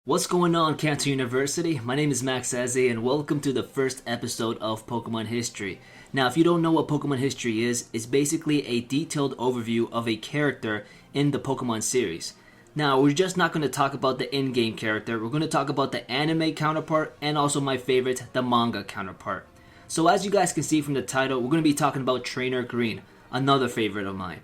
What's going on, Kanto University? My name is Max Eze, and welcome to the first episode of Pokemon History. Now, if you don't know what Pokemon History is, it's basically a detailed overview of a character in the Pokemon series. Now, we're just not going to talk about the in-game character, we're going to talk about the anime counterpart and also my favorite, the manga counterpart. So as you guys can see from the title, we're going to be talking about Trainer Green, another favorite of mine.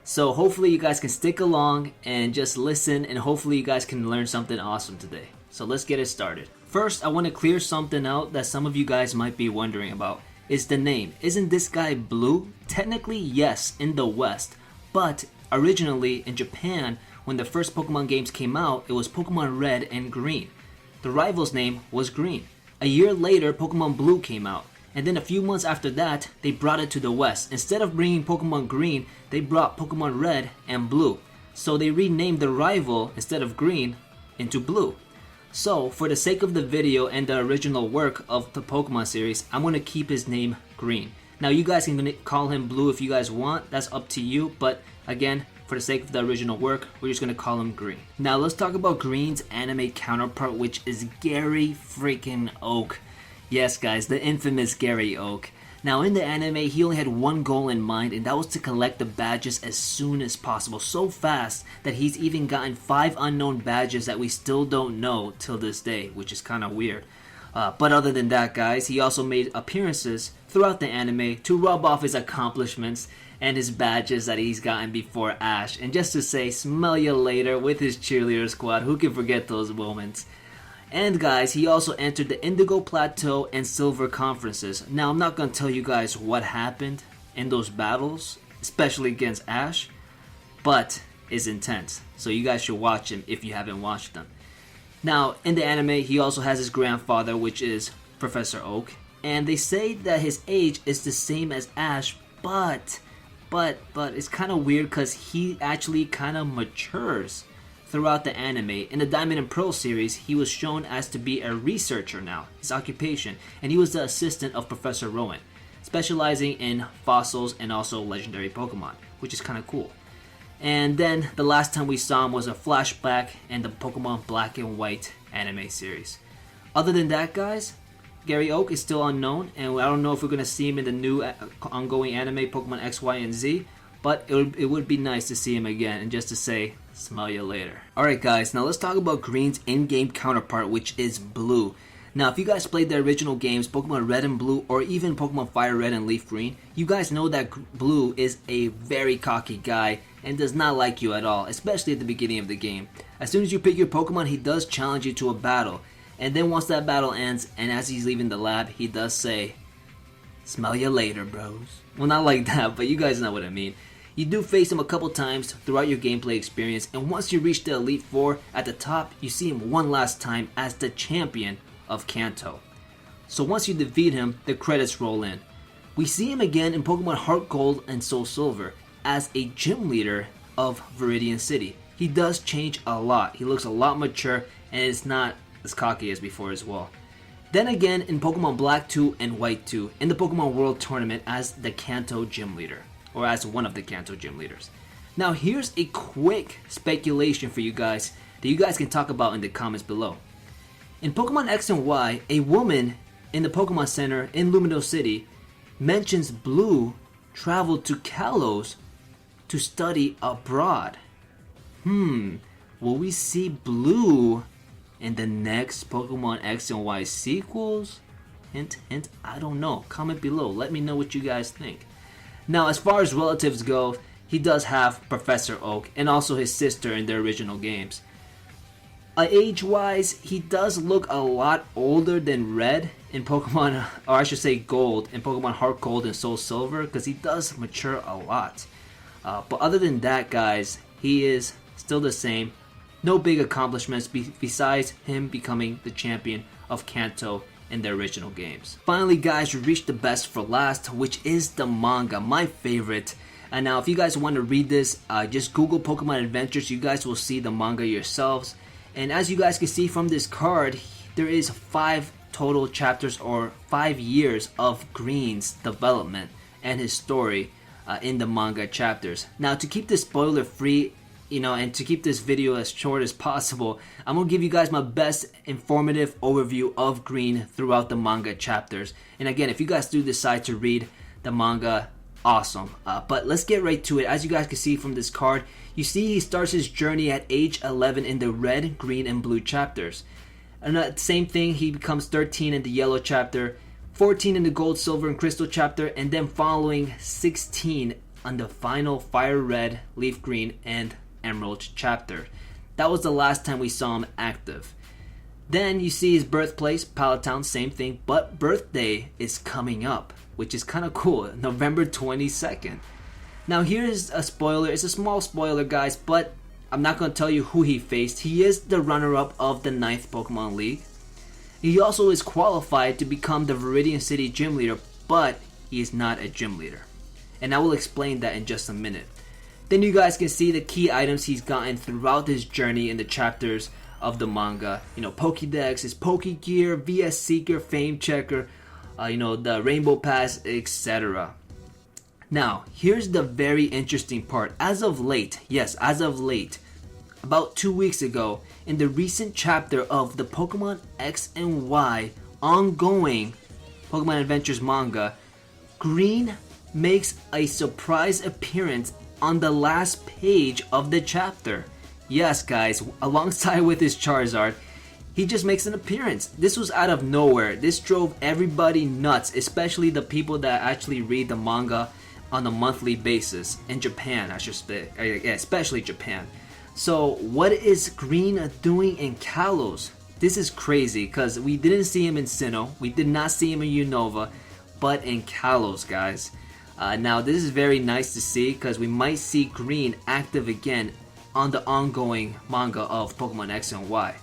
So hopefully you guys can stick along and just listen, and hopefully you guys can learn something awesome today. So let's get it started. First, I want to clear something out that some of you guys might be wondering about. Is the name. Isn't this guy blue? Technically, yes, in the West. But originally in Japan, when the first Pokemon games came out, it was Pokemon Red and Green. The rival's name was Green. A year later, Pokemon Blue came out. And then a few months after that, they brought it to the West. Instead of bringing Pokemon Green, they brought Pokemon Red and Blue. So they renamed the rival, instead of Green, into Blue. So, for the sake of the video and the original work of the Pokemon series, I'm going to keep his name Green. Now, you guys can call him Blue if you guys want, that's up to you, but again, for the sake of the original work, we're just going to call him Green. Now, let's talk about Green's anime counterpart, which is Gary freaking Oak. Yes, guys, the infamous Gary Oak. Now, in the anime, he only had one goal in mind, and that was to collect the badges as soon as possible. So fast that he's even gotten 5 unknown badges that we still don't know till this day, which is kind of weird. But other than that, guys, he also made appearances throughout the anime to rub off his accomplishments and his badges that he's gotten before Ash. And just to say, smell you later with his cheerleader squad. Who can forget those moments? And guys, he also entered the Indigo Plateau and Silver conferences. Now, I'm not going to tell you guys what happened in those battles, especially against Ash, but it's intense. So you guys should watch him if you haven't watched them. Now, in the anime, he also has his grandfather, which is Professor Oak. And they say that his age is the same as Ash, but it's kind of weird because he actually kind of matures throughout the anime. In the Diamond and Pearl series, he was shown as to be a researcher now, his occupation, and he was the assistant of Professor Rowan, specializing in fossils and also legendary Pokemon, which is kind of cool. And then the last time we saw him was a flashback in the Pokemon Black and White anime series. Other than that, guys, Gary Oak is still unknown, and I don't know if we're going to see him in the new ongoing anime Pokemon X, Y, and Z, but it would be nice to see him again and just to say, smell you later. Alright guys, now let's talk about Green's in-game counterpart, which is Blue. Now, if you guys played the original games, Pokemon Red and Blue, or even Pokemon Fire Red and Leaf Green, you guys know that Blue is a very cocky guy and does not like you at all, especially at the beginning of the game. As soon as you pick your Pokemon, he does challenge you to a battle. And then once that battle ends, and as he's leaving the lab, he does say, smell you later, bros. Well, not like that, but you guys know what I mean. You do face him a couple times throughout your gameplay experience, and once you reach the Elite Four at the top, you see him one last time as the champion of Kanto. So once you defeat him, the credits roll in. We see him again in Pokemon Heart Gold and Soul Silver as a gym leader of Viridian City. He does change a lot. He looks a lot mature and is not as cocky as before as well. Then again in Pokemon Black 2 and White 2 in the Pokemon World Tournament as the Kanto gym leader, or as one of the Kanto gym leaders. Now here's a quick speculation for you guys that you guys can talk about in the comments below. In Pokemon X and Y, a woman in the Pokemon Center in Lumino City mentions Blue traveled to Kalos to study abroad. Will we see Blue in the next Pokemon X and Y sequels? Hint, hint, I don't know. Comment below, let me know what you guys think. Now, as far as relatives go, he does have Professor Oak and also his sister in the original games. Age-wise, he does look a lot older than Red in Pokemon, or I should say Gold, in Pokemon Heart Gold and Soul Silver, because he does mature a lot. But other than that, guys, he is still the same. No big accomplishments besides him becoming the champion of Kanto in the original games. Finally, guys, we reached the best for last, which is the manga, my favorite. And now if you guys want to read this, just Google Pokemon Adventures. You guys will see the manga yourselves. And as you guys can see from this card, there is 5 total chapters, or 5 years of Green's development and his story in the manga chapters. Now, to keep this spoiler free, and to keep this video as short as possible, I'm going to give you guys my best informative overview of Green throughout the manga chapters. And again, if you guys do decide to read the manga, awesome. But let's get right to it. As you guys can see from this card, you see he starts his journey at age 11 in the red, green, and blue chapters. And same thing, he becomes 13 in the yellow chapter, 14 in the gold, silver, and crystal chapter, and then following 16 on the final fire red, leaf green, and emerald chapter. That was the last time we saw him active. Then you see his birthplace, Palatown, same thing, but birthday is coming up, which is kind of cool, November 22nd. Now here's a spoiler, it's a small spoiler guys, but I'm not going to tell you who he faced. He is the runner-up of the 9th Pokemon League. He also is qualified to become the Viridian City gym leader, but he is not a gym leader. And I will explain that in just a minute. Then you guys can see the key items he's gotten throughout his journey in the chapters of the manga. Pokédex, his Pokégear, VS Seeker, Fame Checker, the Rainbow Pass, etc. Now, here's the very interesting part. As of late, about 2 weeks ago, in the recent chapter of the Pokemon X and Y ongoing Pokemon Adventures manga, Green makes a surprise appearance on the last page of the chapter. Yes guys, alongside with his Charizard, he just makes an appearance. This was out of nowhere. This drove everybody nuts, especially the people that actually read the manga on a monthly basis in Japan, I should say, especially Japan. So what is Green doing in Kalos? This is crazy because we didn't see him in Sinnoh, we did not see him in Unova, but in Kalos, guys. Now this is very nice to see because we might see Green active again on the ongoing manga of Pokemon X and Y.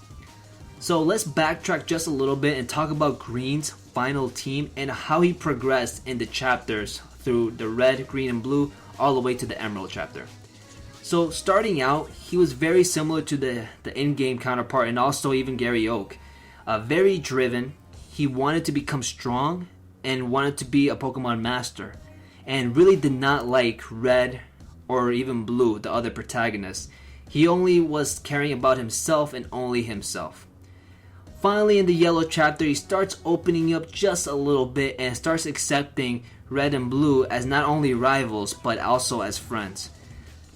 So let's backtrack just a little bit and talk about Green's final team and how he progressed in the chapters through the red, green, and blue all the way to the emerald chapter. So starting out, he was very similar to the in-game counterpart and also even Gary Oak. Very driven, he wanted to become strong and wanted to be a Pokemon master, and really did not like red or even blue, the other protagonists. He only was caring about himself and only himself. Finally, in the yellow chapter, he starts opening up just a little bit and starts accepting red and blue as not only rivals but also as friends.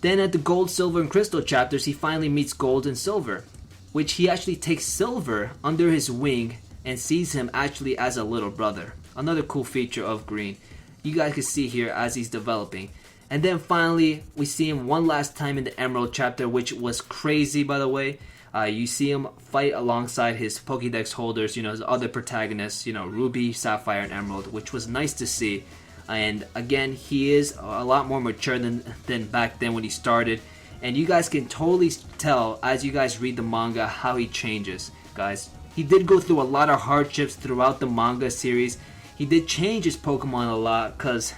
Then at the gold, silver, and crystal chapters, he finally meets gold and silver, which he actually takes silver under his wing and sees him actually as a little brother. Another cool feature of Green. You guys can see here as he's developing. And then finally, we see him one last time in the emerald chapter, which was crazy, by the way. You see him fight alongside his Pokédex holders, his other protagonists, Ruby, Sapphire, and Emerald, which was nice to see. And again, he is a lot more mature than back then when he started. And you guys can totally tell as you guys read the manga how he changes, guys. He did go through a lot of hardships throughout the manga series. He did change his Pokemon a lot because,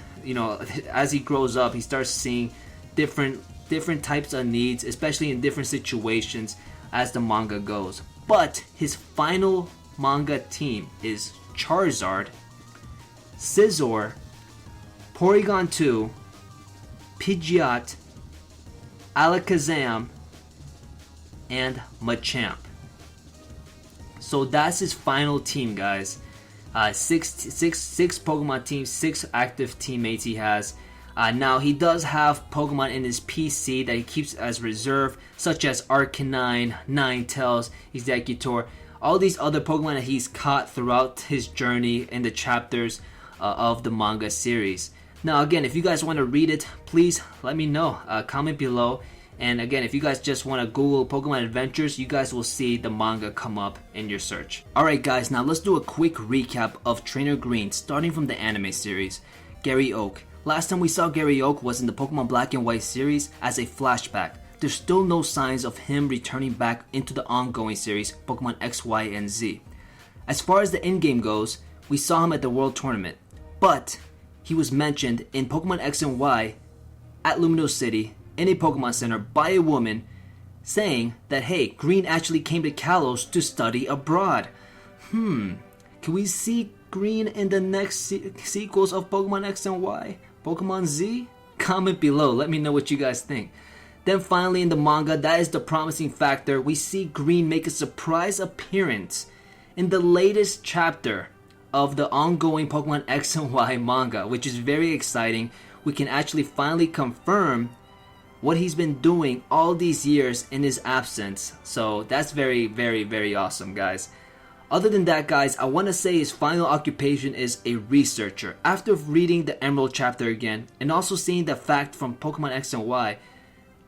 as he grows up, he starts seeing different types of needs, especially in different situations as the manga goes. But his final manga team is Charizard, Scizor, Porygon 2, Pidgeot, Alakazam, and Machamp. So that's his final team, guys. Six Pokemon teams, 6 active teammates he has. Now he does have Pokemon in his PC that he keeps as reserve, such as Arcanine, Ninetales, Exeggutor, all these other Pokemon that he's caught throughout his journey in the chapters of the manga series. Now again, if you guys want to read it, please let me know. Comment below. And again, if you guys just want to Google Pokemon Adventures, you guys will see the manga come up in your search. Alright guys, now let's do a quick recap of Trainer Green, starting from the anime series. Gary Oak. Last time we saw Gary Oak was in the Pokemon Black and White series as a flashback. There's still no signs of him returning back into the ongoing series, Pokemon X, Y, and Z. As far as the in-game goes, we saw him at the World Tournament, but he was mentioned in Pokemon X and Y at Lumino City in a Pokemon Center by a woman saying that, hey, Green actually came to Kalos to study abroad. Can we see Green in the next sequels of Pokemon X and Y? Pokemon Z? Comment below, let me know what you guys think. Then finally in the manga, that is the promising factor, we see Green make a surprise appearance in the latest chapter of the ongoing Pokemon X and Y manga, which is very exciting. We can actually finally confirm what he's been doing all these years in his absence. So that's very, very, very awesome, guys. Other than that, guys, I want to say his final occupation is a researcher. After reading the Emerald chapter again, and also seeing the fact from Pokemon X and Y,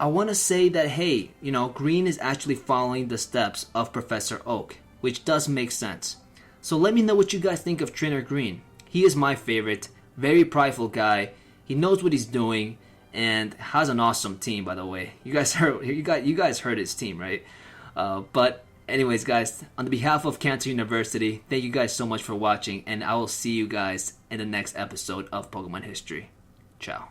I want to say that, hey, you know, Green is actually following the steps of Professor Oak, which does make sense. So let me know what you guys think of Trainer Green. He is my favorite, very prideful guy. He knows what he's doing, and has an awesome team, by the way. You guys heard his team, right? But anyways, guys, on the behalf of Cancer University, thank you guys so much for watching, and I will see you guys in the next episode of Pokemon History. Ciao.